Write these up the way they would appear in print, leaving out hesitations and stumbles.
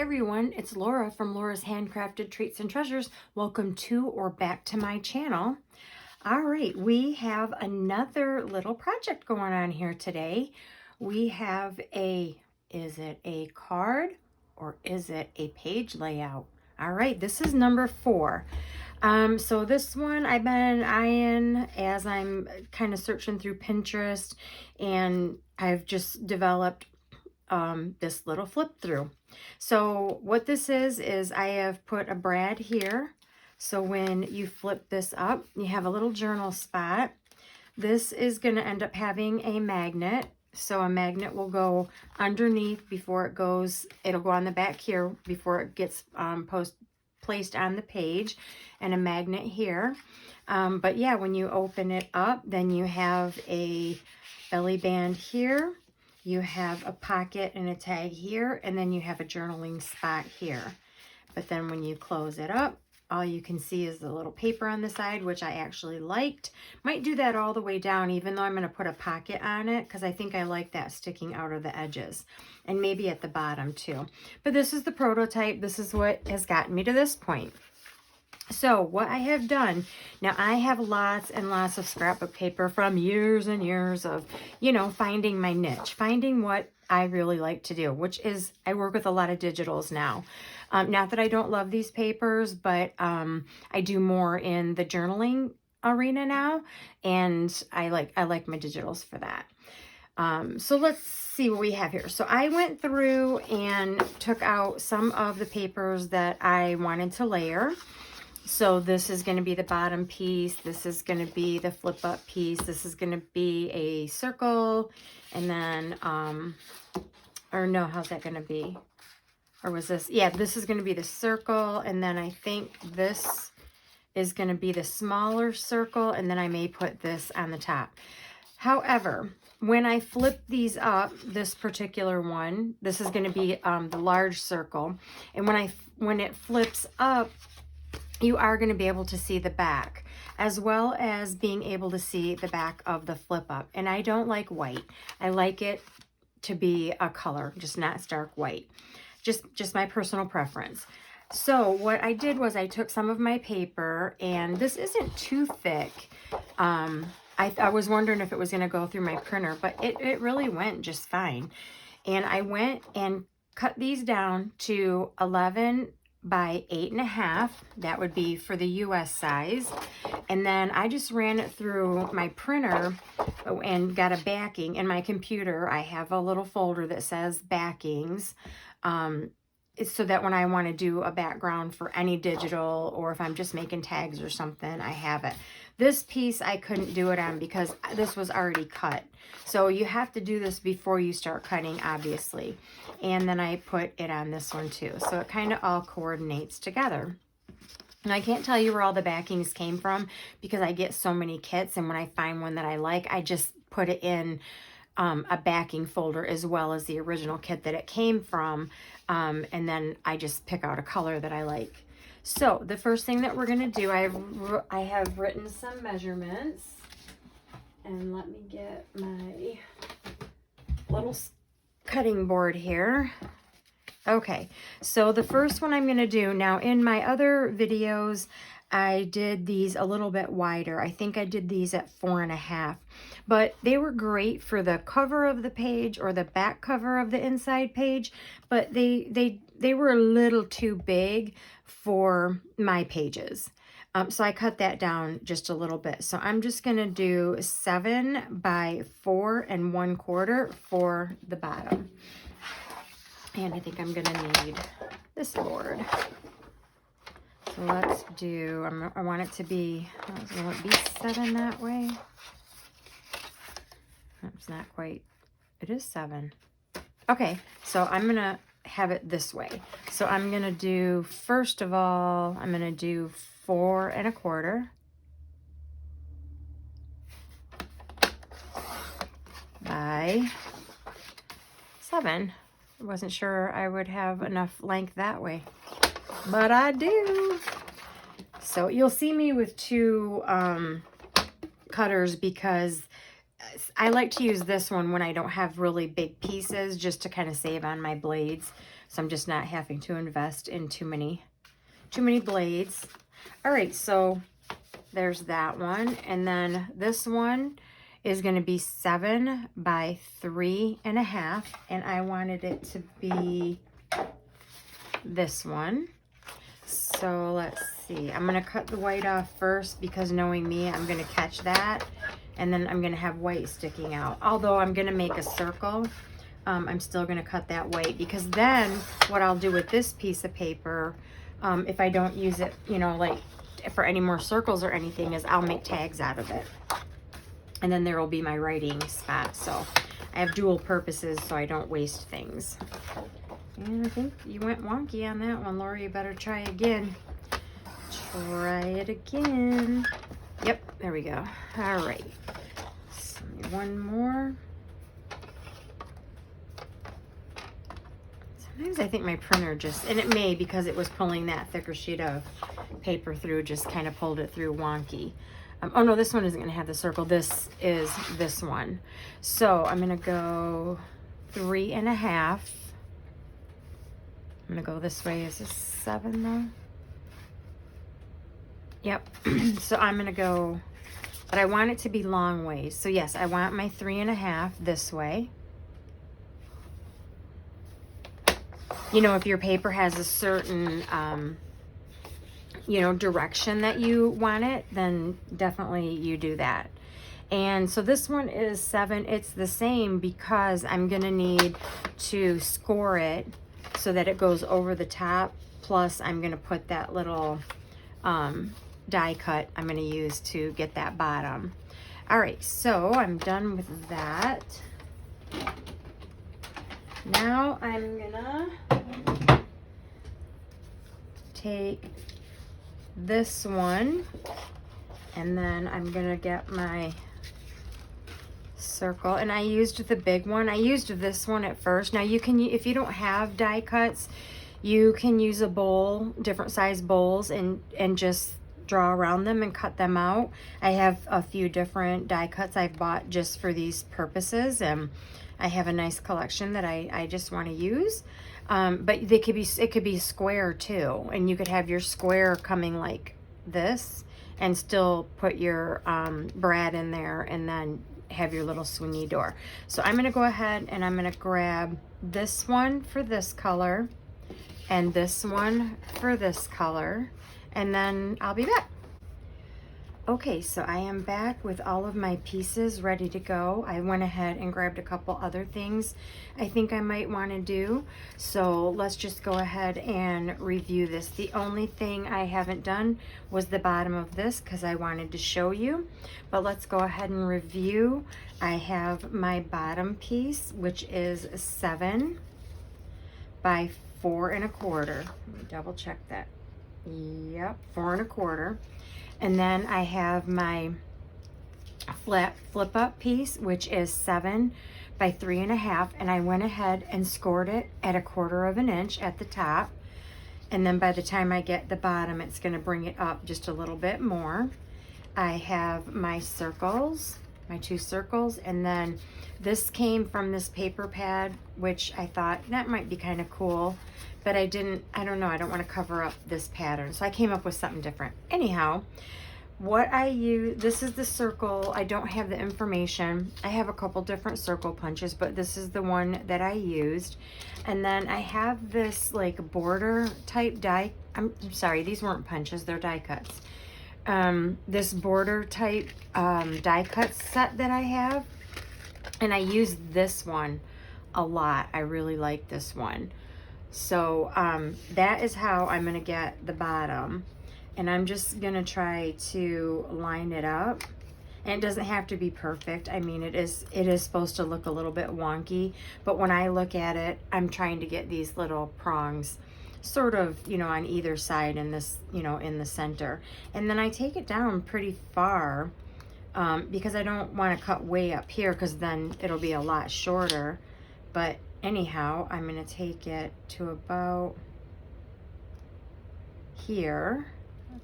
everyone, it's Laura from Laura's Handcrafted Treats and Treasures. Welcome to or back to my channel. All right, we have another little project going on here today. We have is it a card or is it a page layout? All right, this is number 4. So this one I've been eyeing as I'm kind of searching through Pinterest, and I've just developed this little flip through. So what this is I have put a brad here. So when you flip this up, you have a little journal spot. This is going to end up having a magnet. So a magnet will go underneath before it goes, it'll go on the back here before it gets placed on the page, and a magnet here. But yeah, when you open it up, then you have a belly band here. You have a pocket and a tag here, and then you have a journaling spot here. But then when you close it up, all you can see is the little paper on the side, which I actually liked. Might do that all the way down, even though I'm going to put a pocket on it, because I think I like that sticking out of the edges, and maybe at the bottom too. But this is the prototype. This is what has gotten me to this point. So what I have done, now I have lots and lots of scrapbook paper from years and years of, finding my niche, finding what I really like to do, which is I work with a lot of digitals now. Not that I don't love these papers, but I do more in the journaling arena now, and I like my digitals for that. So let's see what we have here. So I went through and took out some of the papers that I wanted to layer. So this is going to be the bottom piece. This is going to be the flip up piece. This is going to be a circle. And then, or no, how's that going to be? Or was this? Yeah, this is going to be the circle. And then I think this is going to be the smaller circle. And then I may put this on the top. However, when I flip these up, this particular one, this is going to be the large circle. And when it flips up, you are going to be able to see the back, as well as being able to see the back of the flip up. And I don't like white. I like it to be a color, just not stark white. Just my personal preference. So what I did was I took some of my paper, and this isn't too thick. I was wondering if it was going to go through my printer, but it really went just fine. And I went and cut these down to 11 by 8.5. That would be for the US size. And then I just ran it through my printer and got a backing. In my computer, I have a little folder that says backings. It's so that when I want to do a background for any digital, or if I'm just making tags or something, I have it. This piece I couldn't do it on because this was already cut. So you have to do this before you start cutting, obviously. And then I put it on this one too. So it kind of all coordinates together. And I can't tell you where all the backings came from because I get so many kits, and when I find one that I like, I just put it in a backing folder as well as the original kit that it came from. And then I just pick out a color that I like. So the first thing that we're going to do, I have written some measurements, and let me get my little cutting board here. Okay, so the first one I'm going to do, now in my other videos, I did these a little bit wider. I think I did these at 4.5, but they were great for the cover of the page or the back cover of the inside page, but they were a little too big for my pages. So I cut that down just a little bit. So I'm just going to do 7 by 4 1/4 for the bottom. And I think I'm going to need this board. So let's do, I want it to be, will it be 7 that way? It's not quite, it is 7. Okay, so I'm going to have it this way. So I'm going to do, first of all, I'm going to do 4 1/4 by 7. I wasn't sure I would have enough length that way, but I do. So you'll see me with 2 cutters because I like to use this one when I don't have really big pieces, just to kind of save on my blades. So I'm just not having to invest in too many blades. All right, so there's that one. And then this one is going to be 7 by 3.5. And I wanted it to be this one. So let's see. I'm going to cut the white off first because knowing me, I'm going to catch that. And then I'm going to have white sticking out. Although I'm going to make a circle, I'm still going to cut that white, because then what I'll do with this piece of paper, if I don't use it, you know, like for any more circles or anything, is I'll make tags out of it. And then there will be my writing spot. So I have dual purposes so I don't waste things. And I think you went wonky on that one, Laura. You better try again. Try it again. Yep, there we go. All right. So one more. Sometimes I think my printer just, and it may, because it was pulling that thicker sheet of paper through, just kind of pulled it through wonky. Oh no, this one isn't going to have the circle. This is this one. So I'm going to go 3.5. I'm going to go this way. Is this 7 though? Yep. So I'm going to go, but I want it to be long ways. So yes, I want my 3.5 this way. You know, if your paper has a certain, you know, direction that you want it, then definitely you do that. And so this one is 7. It's the same because I'm going to need to score it so that it goes over the top. Plus, I'm going to put that little die cut I'm going to use to get that bottom. All right, so I'm done with that. Now I'm gonna take this one, and then I'm gonna get my circle, and I used the big one. I used this one at first. Now you can, if you don't have die cuts, you can use a bowl, different size bowls, and just draw around them and cut them out. I have a few different die cuts I've bought just for these purposes, and I have a nice collection that I just want to use. But they could be, it could be square too, and you could have your square coming like this and still put your brad in there, and then have your little swingy door. So I'm going to go ahead and I'm going to grab this one for this color and this one for this color, and then I'll be back. Okay, so I am back with all of my pieces ready to go. I went ahead and grabbed a couple other things I think I might want to do. So let's just go ahead and review this. The only thing I haven't done was the bottom of this because I wanted to show you. But let's go ahead and review. I have my bottom piece, which is 7 by 4.25. Let me double check that. Yep, 4.25. And then I have my flat flip up piece, which is 7 by 3.5. And I went ahead and scored it at 1/4 inch at the top. And then by the time I get the bottom, it's going to bring it up just a little bit more. I have my circles, my 2 circles. And then this came from this paper pad, which I thought that might be kind of cool. But I don't know, I don't want to cover up this pattern. So I came up with something different. Anyhow, what I use, this is the circle. I don't have the information. I have a couple different circle punches, but this is the one that I used. And then I have this like border type die. I'm sorry, these weren't punches, they're die cuts. This border type die cut set that I have. And I use this one a lot. I really like this one. So that is how I'm going to get the bottom. And I'm just going to try to line it up. And it doesn't have to be perfect. I mean, it is supposed to look a little bit wonky. But when I look at it, I'm trying to get these little prongs sort of, you know, on either side in this, you know, in the center. And then I take it down pretty far because I don't want to cut way up here because then it'll be a lot shorter. But anyhow, I'm going to take it to about here.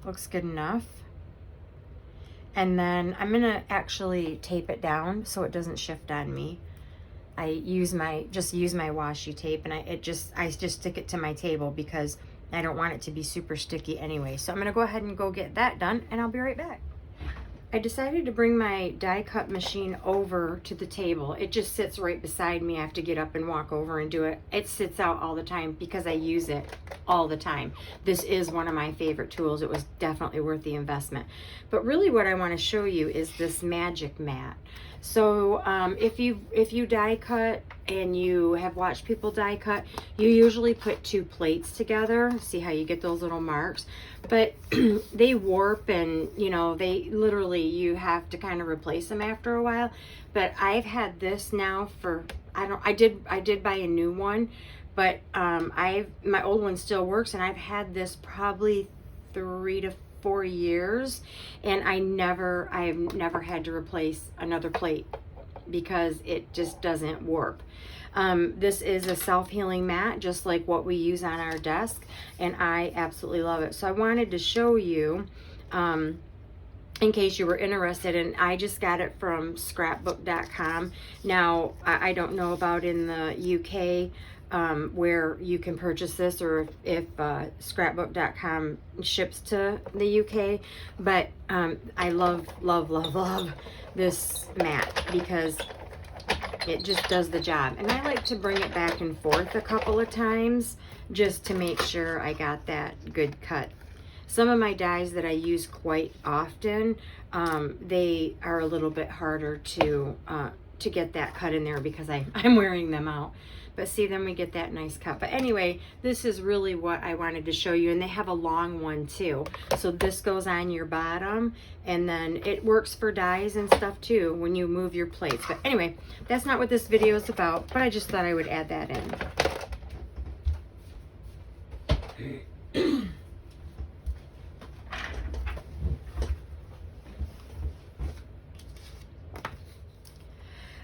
Looks good enough. And then I'm going to actually tape it down so it doesn't shift on me. just use my washi tape, and I just stick it to my table because I don't want it to be super sticky anyway. So I'm gonna go ahead and go get that done, and I'll be right back. I decided to bring my die cut machine over to the table. It just sits right beside me. I have to get up and walk over and do it. It sits out all the time because I use it all the time. This is one of my favorite tools. It was definitely worth the investment. But really what I want to show you is this magic mat. So if you die cut and you have watched people die cut, you usually put two plates together. See how you get those little marks? But they warp, and they literally, you have to kind of replace them after a while. But I've had this now for, I did buy a new one, but my old one still works, and I've had this probably 3 to 4 years, and I've never had to replace another plate because it just doesn't warp. This is a self-healing mat, just like what we use on our desk, and I absolutely love it. So I wanted to show you, in case you were interested, and I just got it from scrapbook.com. Now, I don't know about in the UK, where you can purchase this, or if scrapbook.com ships to the UK, but I love this mat because it just does the job. And I like to bring it back and forth a couple of times just to make sure I got that good cut. Some of my dies that I use quite often, they are a little bit harder to get that cut in there because I'm wearing them out. But see, then we get that nice cut. But anyway, this is really what I wanted to show you. And they have a long one too. So this goes on your bottom, and then it works for dies and stuff too when you move your plates. But anyway, that's not what this video is about, but I just thought I would add that in.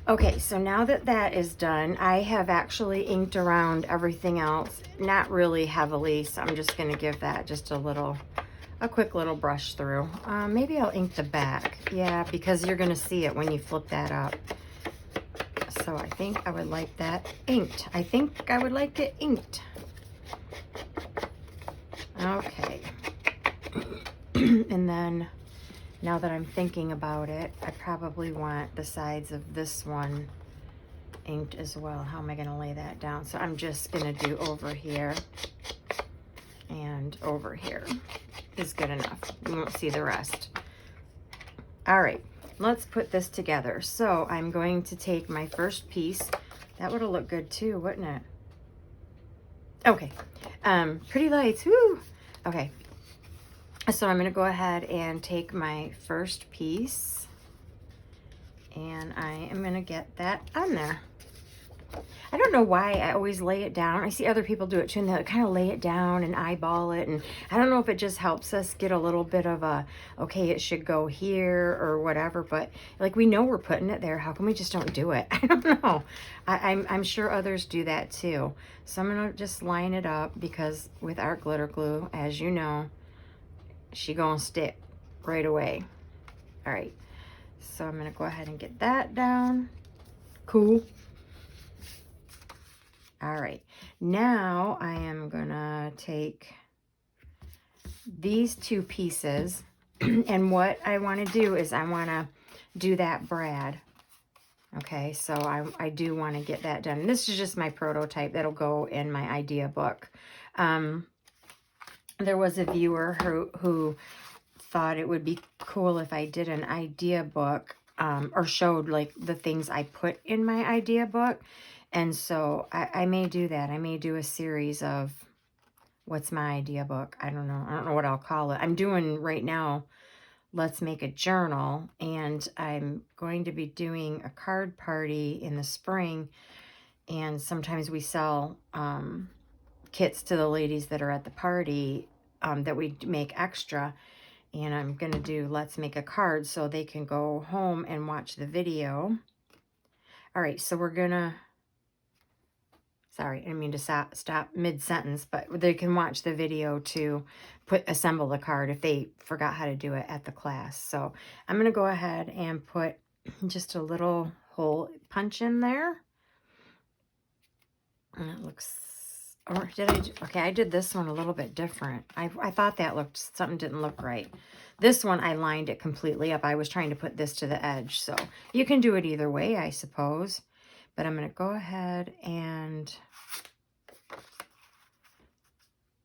Okay, so now that that is done, I have actually inked around everything else, not really heavily, so I'm just going to give that just a quick little brush through. Maybe I'll ink the back, yeah, because you're going to see it when you flip that up. So I think I would like that inked. I think I would like it inked. Okay. And then, now that I'm thinking about it, I probably want the sides of this one inked as well. How am I going to lay that down? So I'm just going to do over here and over here is good enough. You won't see the rest. All right, let's put this together. So I'm going to take my first piece. That would have looked good too, wouldn't it? Okay, pretty lights, woo! Okay. So I'm going to go ahead and take my first piece, and I am going to get that on there. I don't know why I always lay it down. I see other people do it too, and they kind of lay it down and eyeball it, and I don't know if it just helps us get a little bit of a, okay, it should go here or whatever, but like we know we're putting it there. How come we just don't do it? I don't know. I'm sure others do that too. So I'm going to just line it up because with our glitter glue, as you know, she gonna stick right away. All right, so I'm gonna go ahead and get that down. Cool. All right, now I am gonna take these two pieces and what I want to do is I want to do that brad. Okay, so I do want to get that done. This is just my prototype that'll go in my idea book. There was a viewer who thought it would be cool if I did an idea book, or showed like the things I put in my idea book. And so I may do that. I may do a series of what's my idea book. I don't know what I'll call it. I'm doing right now, let's make a journal, and I'm going to be doing a card party in the spring. And sometimes we sell, kits to the ladies that are at the party, that we make extra, and I'm gonna do let's make a card so they can go home and watch the video. All right, so we're gonna, sorry, I didn't mean to stop mid-sentence, but they can watch the video to assemble the card if they forgot how to do it at the class. So I'm gonna go ahead and put just a little hole punch in there. And it looks, or did I, okay, I did this one a little bit different. I thought that looked, something didn't look right. This one, I lined it completely up. I was trying to put this to the edge. So you can do it either way, I suppose. But I'm going to go ahead and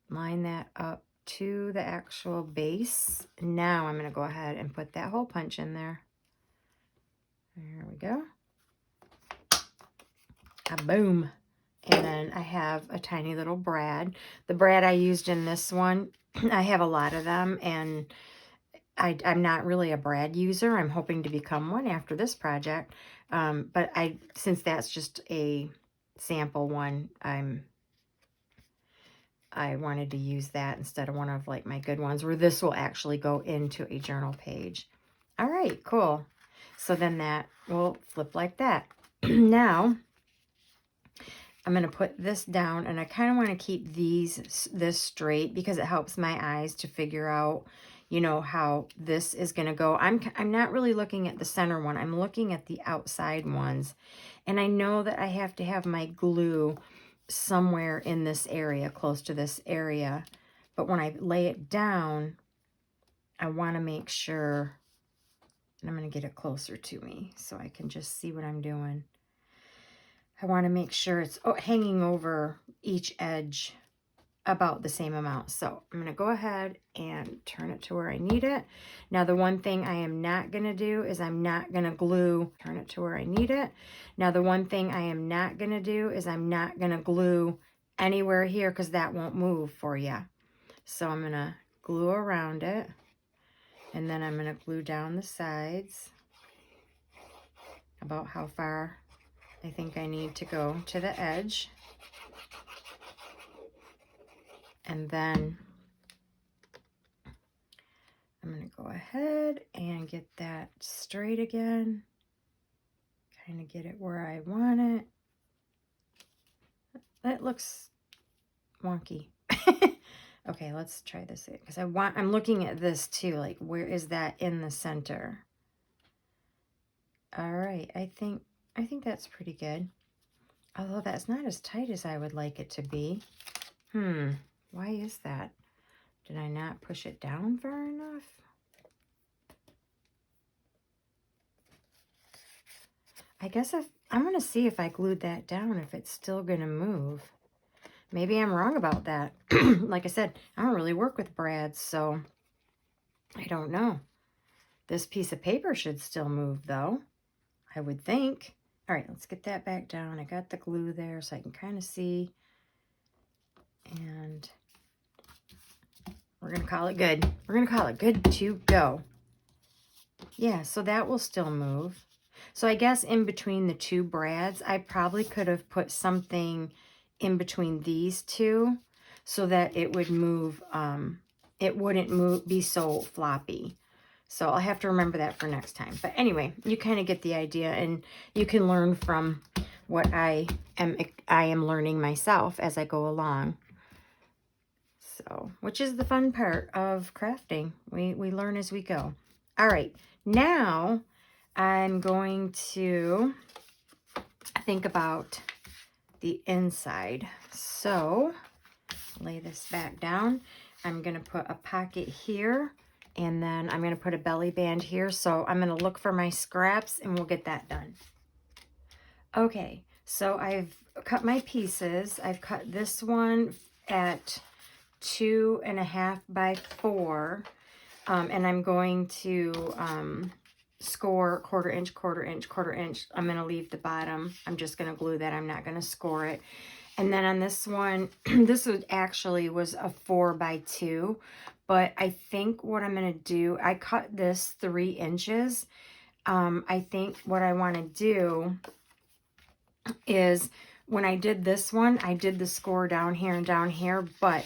line that up to the actual base. Now I'm going to go ahead and put that hole punch in there. There we go. Boom. And then I have a tiny little brad. The brad I used in this one, I have a lot of them, and I'm not really a brad user. I'm hoping to become one after this project. But since that's just a sample one, I wanted to use that instead of one of like my good ones, where this will actually go into a journal page. All right, cool. So then that will flip like that. Now I'm going to put this down, and I kind of want to keep this straight because it helps my eyes to figure out, you know, how this is going to go. I'm not really looking at the center one. I'm looking at the outside ones. And I know that I have to have my glue somewhere in this area, close to this area. But when I lay it down, I want to make sure, and I'm going to get it closer to me so I can just see what I'm doing. I want to make sure it's hanging over each edge about the same amount. So I'm going to go ahead and turn it to where I need it. Now, the one thing I am not going to do is I'm not going to glue, turn it to where I need it. Now, the one thing I am not going to do is I'm not going to glue anywhere here because that won't move for you. So I'm going to glue around it, and then I'm going to glue down the sides about how far I think I need to go to the edge. And then I'm going to go ahead and get that straight again. Kind of get it where I want it. That looks wonky. Okay, let's try this because I'm looking at this too, like where is that in the center? All right, I think that's pretty good. Although that's not as tight as I would like it to be. Why is that? Did I not push it down far enough? I guess I'm going to see if I glued that down, if it's still going to move. Maybe I'm wrong about that. Like I said, I don't really work with brads, so I don't know. This piece of paper should still move, though, I would think. All right, let's get that back down. I got the glue there so I can kind of see. And we're going to call it good. We're going to call it good to go. Yeah, so that will still move. So I guess in between the two brads, I probably could have put something in between these two so that it would move, it wouldn't be so floppy. So I'll have to remember that for next time. But anyway, you kind of get the idea, and you can learn from what I am learning myself as I go along. So, which is the fun part of crafting. We learn as we go. All right, now I'm going to think about the inside. So, lay this back down. I'm going to put a pocket here, and then I'm going to put a belly band here. So I'm going to look for my scraps, and we'll get that done. Okay, so I've cut my pieces. I've cut this one at 2.5 by 4, and I'm going to score quarter inch, quarter inch, quarter inch. I'm going to leave the bottom. I'm just going to glue that. I'm not going to score it. And then on this one, this was a 4 by 2, but I think what I'm going to do, I cut this 3 inches. I think what I want to do is, when I did this one, I did the score down here and down here, but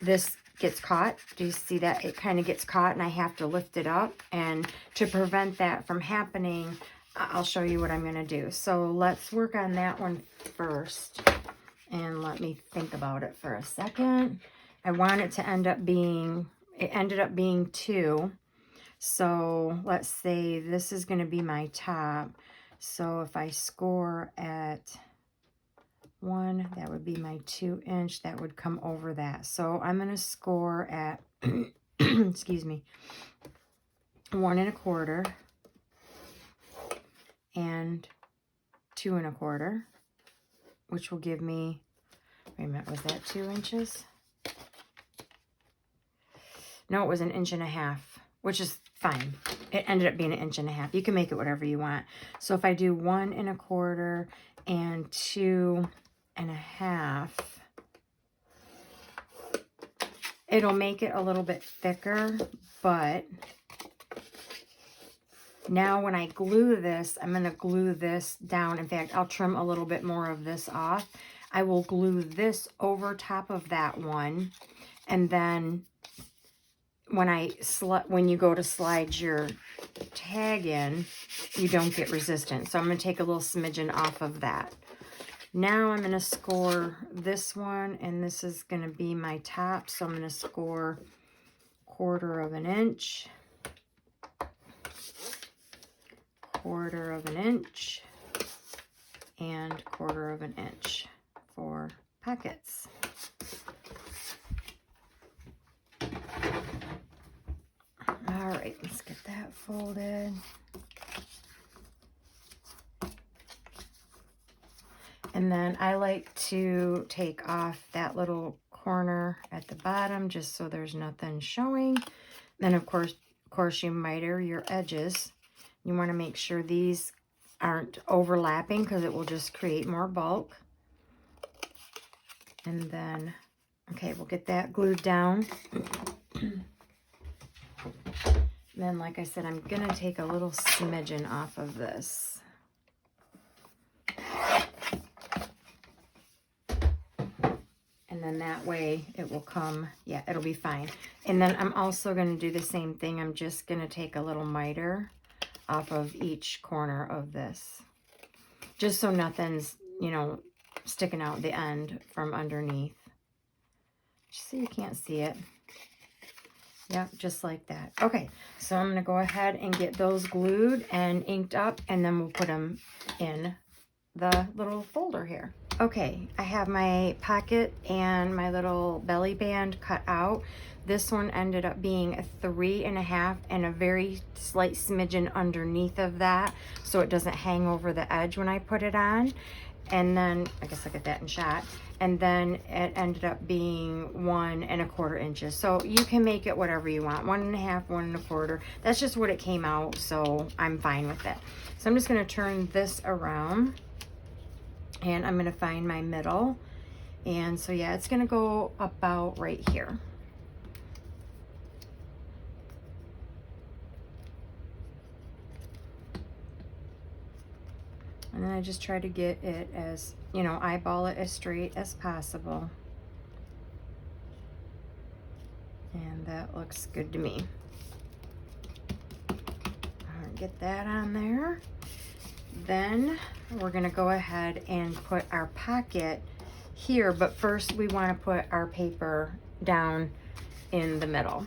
this gets caught. Do you see that? It kind of gets caught, and I have to lift it up. And to prevent that from happening, I'll show you what I'm going to do. So let's work on that one first. And let me think about it for a second. I want it to end up being, it ended up being 2. So let's say this is going to be my top. So if I score at 1, that would be my 2-inch, that would come over that. So I'm going to score at, excuse me, 1 1/4 and 2 1/4, which will give me, wait a minute, was that 2 inches? No, it was 1.5 inches, which is fine. It ended up being 1.5 inches. You can make it whatever you want. So if I do 1 1/4 and 2 1/2, it'll make it a little bit thicker, but now when I glue this, I'm going to glue this down. In fact, I'll trim a little bit more of this off. I will glue this over top of that one, and then when you go to slide your tag in, you don't get resistance. So I'm going to take a little smidgen off of that. Now I'm going to score this one, and this is going to be my top. So I'm going to score 1/4 inch, 1/4 inch, and 1/4 inch for pockets. All right, let's get that folded. And then I like to take off that little corner at the bottom just so there's nothing showing. Then of course you miter your edges. You want to make sure these aren't overlapping because it will just create more bulk. And then, okay, we'll get that glued down. Then, like I said, I'm going to take a little smidgen off of this. And then that way it will come, yeah, it'll be fine. And then I'm also going to do the same thing. I'm just going to take a little miter off of each corner of this, just so nothing's, you know, sticking out the end from underneath. Just so you can't see it. Yep, just like that. Okay, so I'm going to go ahead and get those glued and inked up, and then we'll put them in the little folder here. Okay, I have my pocket and my little belly band cut out. This one ended up being a 3 1/2 and a very slight smidgen underneath of that, so it doesn't hang over the edge when I put it on. And then, I guess I'll get that in shot. And then it ended up being 1 1/4 inches. So you can make it whatever you want. 1 1/2, 1 1/4. That's just what it came out, so I'm fine with it. So I'm just going to turn this around, and I'm going to find my middle. And so yeah, it's going to go about right here. And then I just try to get it as, you know, eyeball it as straight as possible. And that looks good to me. All right, get that on there. Then we're going to go ahead and put our pocket here, but first we want to put our paper down in the middle.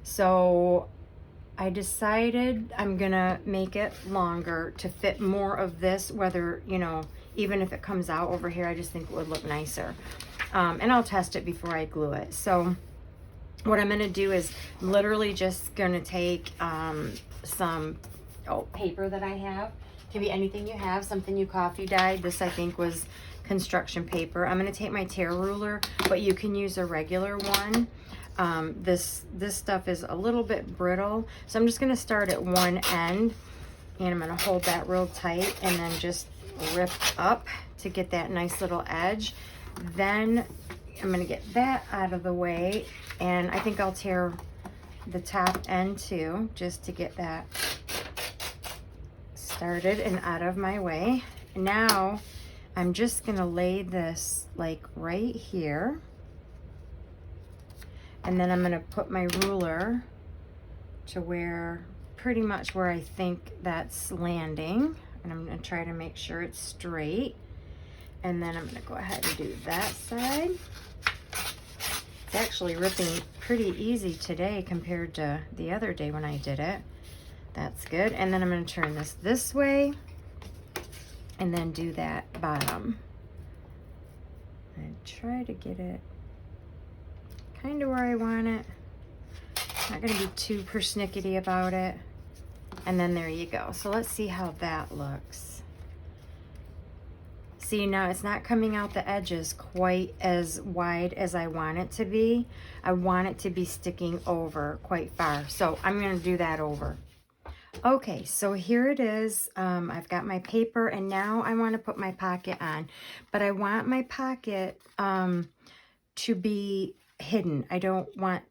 So I decided I'm gonna make it longer to fit more of this, whether, you know, even if it comes out over here, I just think it would look nicer. And I'll test it before I glue it. So what I'm gonna do is literally just gonna take some paper that I have. Can be anything you have, something you coffee dyed. This I think was construction paper. I'm gonna take my tear ruler, but you can use a regular one. This stuff is a little bit brittle, so I'm just going to start at one end, and I'm going to hold that real tight and then just rip up to get that nice little edge. Then I'm going to get that out of the way, and I think I'll tear the top end too, just to get that started and out of my way. Now I'm just going to lay this like right here. And then I'm going to put my ruler to where, pretty much where I think that's landing. And I'm going to try to make sure it's straight. And then I'm going to go ahead and do that side. It's actually ripping pretty easy today compared to the other day when I did it. That's good. And then I'm going to turn this way and then do that bottom. try to get it kind of where I want it. Not going to be too persnickety about it. And then there you go. So let's see how that looks. See, now it's not coming out the edges quite as wide as I want it to be. I want it to be sticking over quite far. So I'm going to do that over. Okay, so here it is. I've got my paper, and now I want to put my pocket on. But I want my pocket to be hidden. I don't want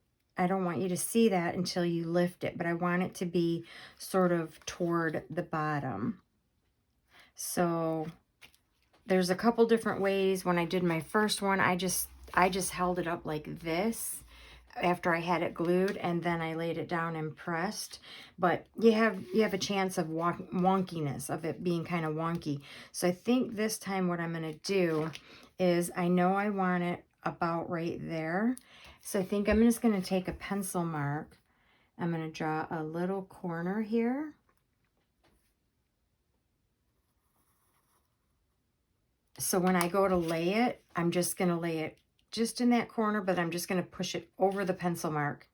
you to see that until you lift it, but I want it to be sort of toward the bottom. So there's a couple different ways. When I did my first one, I just held it up like this after I had it glued, and then I laid it down and pressed. But you have a chance of wonkiness, of it being kind of wonky. So I think this time what I'm going to do is, I know I want it about right there. So I think I'm just going to take a pencil mark. I'm going to draw a little corner here. So when I go to lay it, I'm just going to lay it just in that corner, but I'm just going to push it over the pencil mark,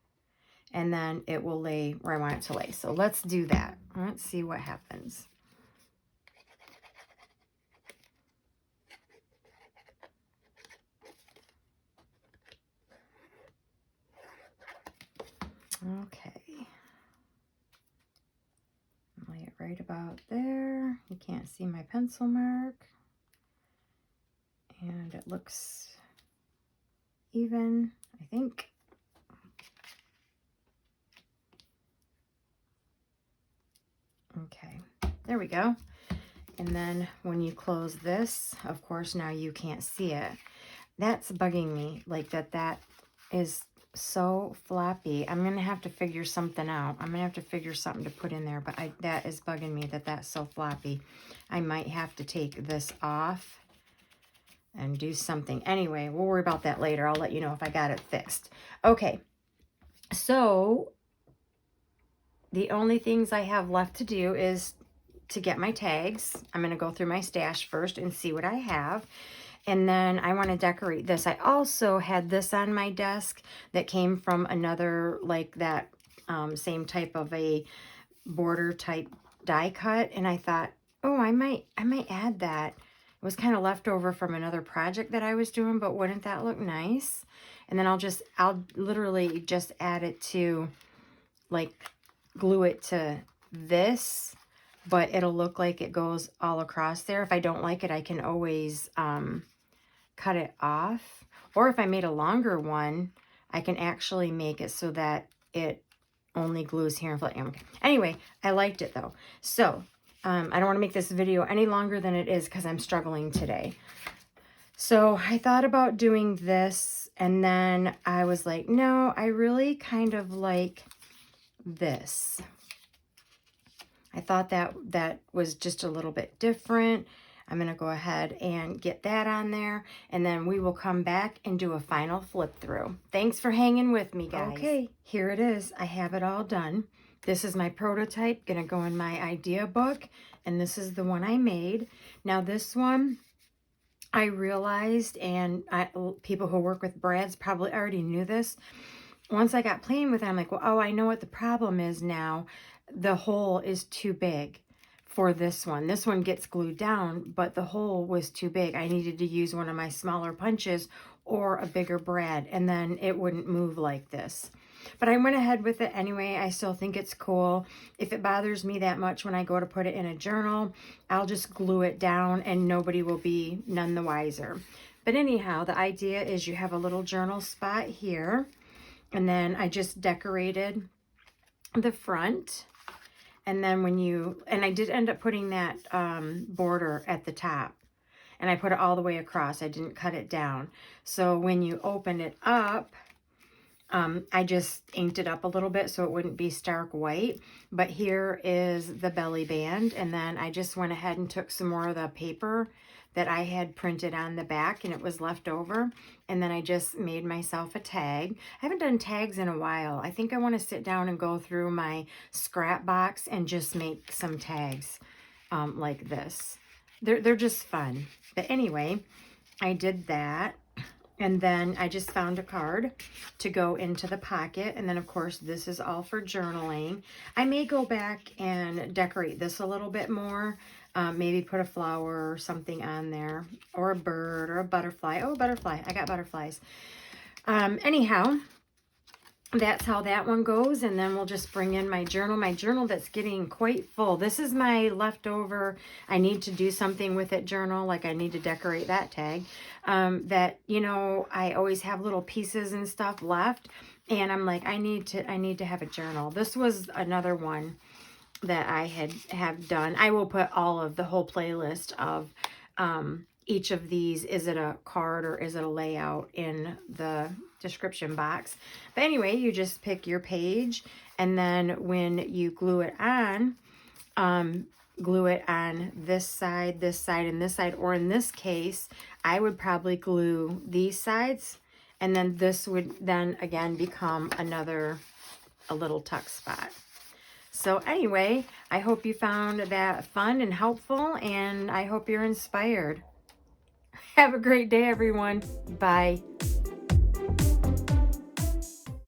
and then it will lay where I want it to lay. So let's do that. Let's see what happens. Okay. Lay it right about there. You can't see my pencil mark. And it looks even, I think. Okay, there we go. And then when you close this, of course, now you can't see it. That's bugging me, like that is so floppy. I'm gonna have to figure something out. I'm gonna have to figure something to put in there, but that is bugging me that that's so floppy. I might have to take this off and do something. Anyway, we'll worry about that later. I'll let you know if I got it fixed. Okay, so the only things I have left to do is to get my tags. I'm going to go through my stash first and see what I have. And then I want to decorate this. I also had this on my desk that came from another, like that same type of a border type die cut. And I thought, oh, I might add that. It was kind of left over from another project that I was doing, but wouldn't that look nice? And then I'll literally just add it to, like, glue it to this, but it'll look like it goes all across there. If I don't like it, I can always cut it off. Or if I made a longer one, I can actually make it so that it only glues here and flat. Okay. Anyway, I liked it though. So I don't want to make this video any longer than it is because I'm struggling today. So I thought about doing this, and then I was like, no, I really kind of like this. I thought that was just a little bit different. I'm going to go ahead and get that on there, and then we will come back and do a final flip through. Thanks for hanging with me, guys. Okay, here it is. I have it all done. This is my prototype, going to go in my idea book, and this is the one I made. Now this one, I realized, and people who work with brads probably already knew this. Once I got playing with it, I'm like, well, oh, I know what the problem is now. The hole is too big for this one. This one gets glued down, but the hole was too big. I needed to use one of my smaller punches or a bigger brad, and then it wouldn't move like this. But I went ahead with it anyway. I still think it's cool. If it bothers me that much when I go to put it in a journal, I'll just glue it down and nobody will be none the wiser. But anyhow, the idea is you have a little journal spot here. And then I just decorated the front. And then and I did end up putting that border at the top. And I put it all the way across. I didn't cut it down. So when you open it up, I just inked it up a little bit so it wouldn't be stark white. But here is the belly band. And then I just went ahead and took some more of the paper that I had printed on the back, and it was left over. And then I just made myself a tag. I haven't done tags in a while. I think I want to sit down and go through my scrap box and just make some tags like this. They're just fun. But anyway, I did that. And then I just found a card to go into the pocket. And then, of course, this is all for journaling. I may go back and decorate this a little bit more. Maybe put a flower or something on there. Or a bird or a butterfly. Oh, butterfly. I got butterflies. Anyhow, that's how that one goes. And then we'll just bring in my journal that's getting quite full. This is my leftover, I need to do something with it journal, like I need to decorate that tag. That, you know, I always have little pieces and stuff left, and I'm like, I need to have a journal. This was another one that I have done. I will put all of the whole playlist of each of these. Is it a card or is it a layout in the description box? But anyway, you just pick your page, and then when you glue it on this side, and this side, or in this case, I would probably glue these sides, and then this would then again become a little tuck spot. So anyway, I hope you found that fun and helpful, and I hope you're inspired. Have a great day, everyone. Bye.